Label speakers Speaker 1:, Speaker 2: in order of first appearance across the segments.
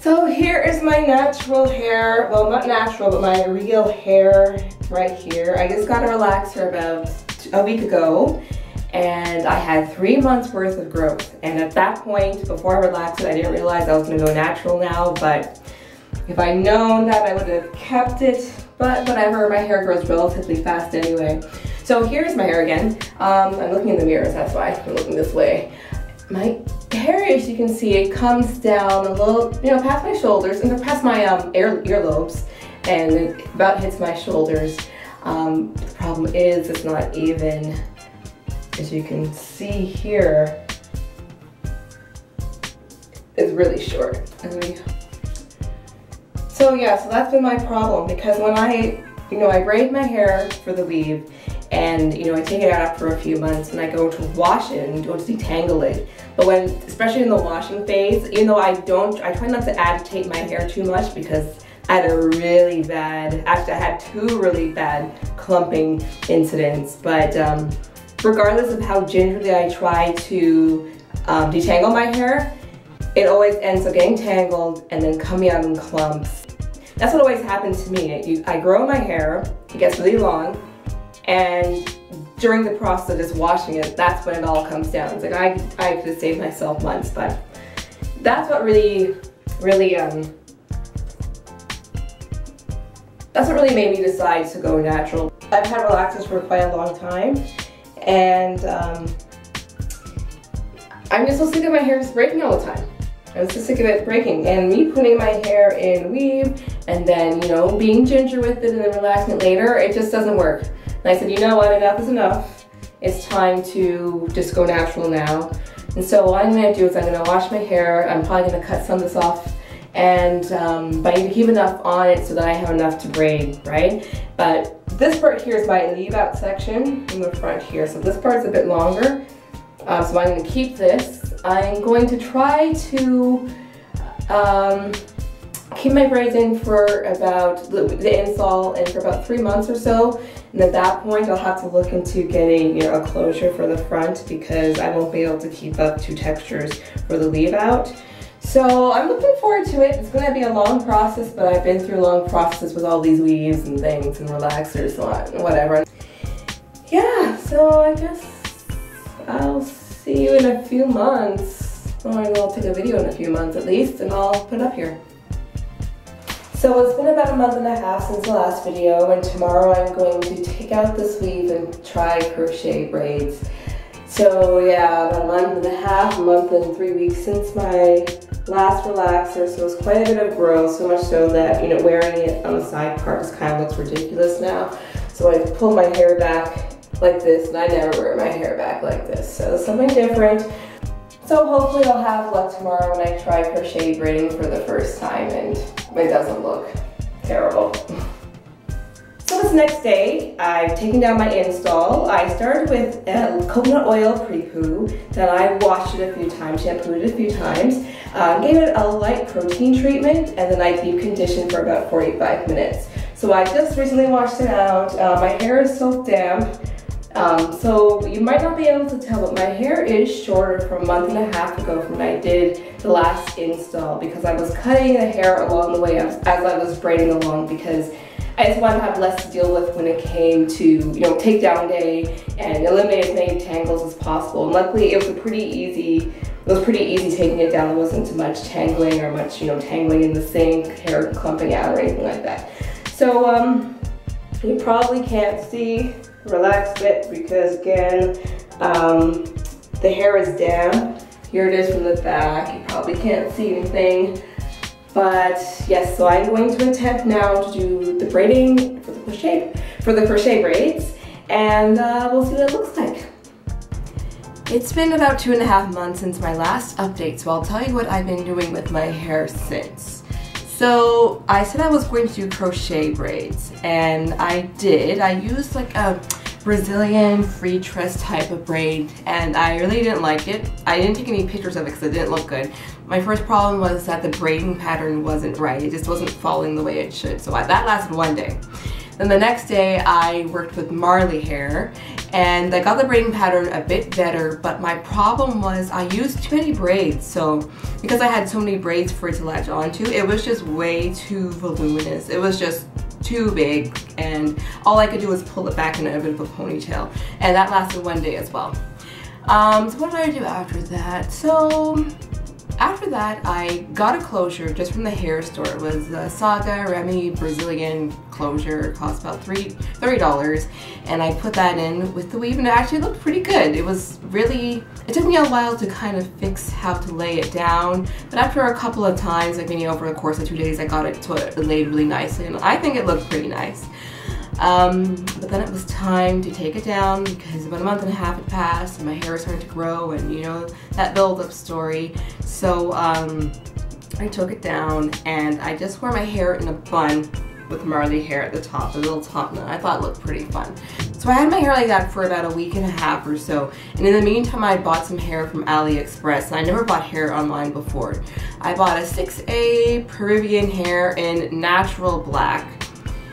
Speaker 1: So here is my natural hair, well not natural, but my real hair right here. I just got a relaxer about a week ago and I had 3 months worth of growth. And at that point, before I relaxed it, I didn't realize I was gonna go natural now, but if I'd known that, I would have kept it, but whatever, my hair grows relatively fast anyway. So here's my hair again. I'm looking in the mirrors, that's why I'm looking this way. My hair, as you can see, it comes down a little, past my shoulders and past my earlobes, and it about hits my shoulders. The problem is it's not even. As you can see here, it's really short. So yeah, so that's been my problem, because when I braid my hair for the weave, and I take it out after a few months and I go to wash it and go to detangle it. But especially in the washing phase, even though I try not to agitate my hair too much, because I had I had 2 really bad clumping incidents. But regardless of how gingerly I try to detangle my hair, it always ends up getting tangled and then coming out in clumps. That's what always happens to me. I grow my hair, it gets really long, and during the process of just washing it, that's when it all comes down. It's like I could have saved myself months, but that's what really made me decide to go natural. I've had relaxers for quite a long time, and I'm just so sick of my hair just breaking all the time. I'm so sick of it breaking, and me putting my hair in weave and then being ginger with it and then relaxing it later, it just doesn't work. And I said, you know what, enough is enough. It's time to just go natural now. And so what I'm gonna do is I'm gonna wash my hair. I'm probably gonna cut some of this off, and but I need to keep enough on it so that I have enough to braid, right? But this part here is my leave out section in the front here. So this part's a bit longer. So I'm gonna keep this. I'm going to try to keep my braids in for about the install in for about 3 months or so. And at that point, I'll have to look into getting a closure for the front, because I won't be able to keep up 2 textures for the leave out. So I'm looking forward to it. It's going to be a long process, but I've been through long processes with all these weaves and things and relaxers and whatever. Yeah, so I guess I'll see you in a few months. Or I'll take a video in a few months at least, and I'll put it up here. So it's been about a month and a half since the last video, and tomorrow I'm going to take out this weave and try crochet braids. So yeah, about a month and a half, a month and 3 weeks since my last relaxer, so it's quite a bit of growth, so much so that wearing it on the side part just kind of looks ridiculous now. So I pull my hair back like this, and I never wear my hair back like this, so something different. So hopefully I'll have luck tomorrow when I try crochet braiding for the first time and it doesn't look terrible. So this next day, I've taken down my install. I started with coconut oil pre-poo, then I washed it a few times, shampooed it a few times, gave it a light protein treatment, and then I deep conditioned for about 45 minutes. So I just recently washed it out. My hair is so damp. So you might not be able to tell, but my hair is shorter from a month and a half ago from when I did the last install, because I was cutting the hair along the way as I was braiding along, because I just wanted to have less to deal with when it came to takedown day and eliminate as many tangles as possible. And luckily it was pretty easy taking it down. There wasn't too much tangling or much tangling in the sink, hair clumping out or anything like that. So you probably can't see the relaxed bit because again the hair is damp. Here it is from the back. You probably can't see anything. But yes, so I'm going to attempt now to do the braiding for the crochet braids, and we'll see what it looks like. It's been about 2.5 months since my last update, so I'll tell you what I've been doing with my hair since. So I said I was going to do crochet braids, and I did. I used like a Brazilian free twist type of braid, and I really didn't like it. I didn't take any pictures of it because it didn't look good. My first problem was that the braiding pattern wasn't right. It just wasn't falling the way it should. So that lasted 1 day. Then the next day I worked with Marley hair, and I got the braiding pattern a bit better, but my problem was I used too many braids. So because I had so many braids for it to latch onto, it was just way too voluminous. It was just too big, and all I could do was pull it back in a bit of a ponytail, and that lasted one day as well. So what did I do after that? So after that, I got a closure just from the hair store. It was the Saga Remy Brazilian closure. It cost about $30, and I put that in with the weave, and it actually looked pretty good. It was really, it took me a while to kind of fix how to lay it down, but after a couple of times, like maybe over the course of 2 days, I got it to it laid really nicely, and I think it looked pretty nice. But then it was time to take it down because about a month and a half had passed and my hair was starting to grow, and you know, that build-up story. So I took it down and I just wore my hair in a bun with Marley hair at the top, a little top knot. I thought it looked pretty fun. So I had my hair like that for about a week and a half or so, and in the meantime I bought some hair from AliExpress, and I never bought hair online before. I bought a 6A Peruvian hair in natural black.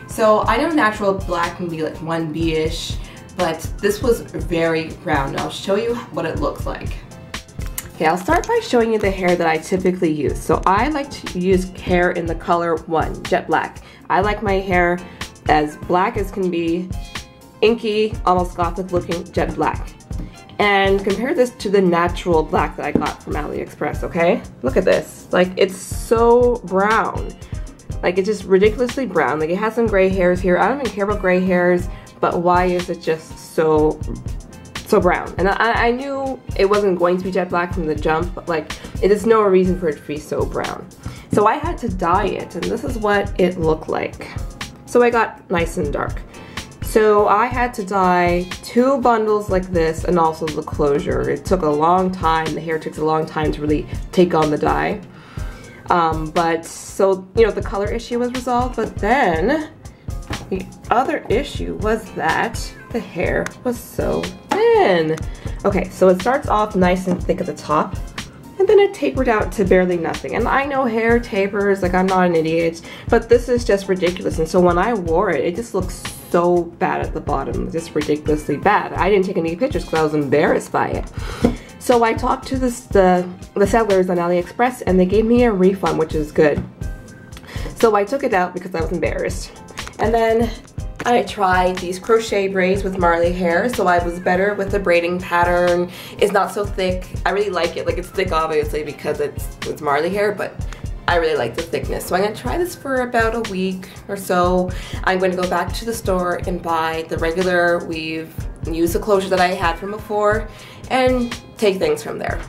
Speaker 1: So I know natural black can be like 1B-ish, but this was very brown. I'll show you what it looks like. Okay, I'll start by showing you the hair that I typically use. So I like to use hair in the color 1, jet black. I like my hair as black as can be, inky, almost gothic looking jet black. And compare this to the natural black that I got from AliExpress, okay? Look at this, like it's so brown. Like it's just ridiculously brown. Like it has some gray hairs here. I don't even care about gray hairs, but why is it just so brown? And I knew it wasn't going to be jet black from the jump, but like it is no reason for it to be so brown. So I had to dye it, and this is what it looked like. So I got nice and dark. So I had to dye 2 bundles like this, and also the closure. It took a long time. The hair takes a long time to really take on the dye. But so, you know, the color issue was resolved, but then the other issue was that the hair was so thin. Okay, so it starts off nice and thick at the top, and then it tapered out to barely nothing. And I know hair tapers, like I'm not an idiot, but this is just ridiculous. And so when I wore it, it just looks so bad at the bottom, just ridiculously bad. I didn't take any pictures because I was embarrassed by it. So I talked to the sellers on AliExpress, and they gave me a refund, which is good. So I took it out because I was embarrassed. And then I tried these crochet braids with Marley hair, so I was better with the braiding pattern. It's not so thick. I really like it. Like it's thick obviously because it's Marley hair, but I really like the thickness. So I'm gonna try this for about a week or so. I'm going to go back to the store and buy the regular weave and use the closure that I had from before and take things from there.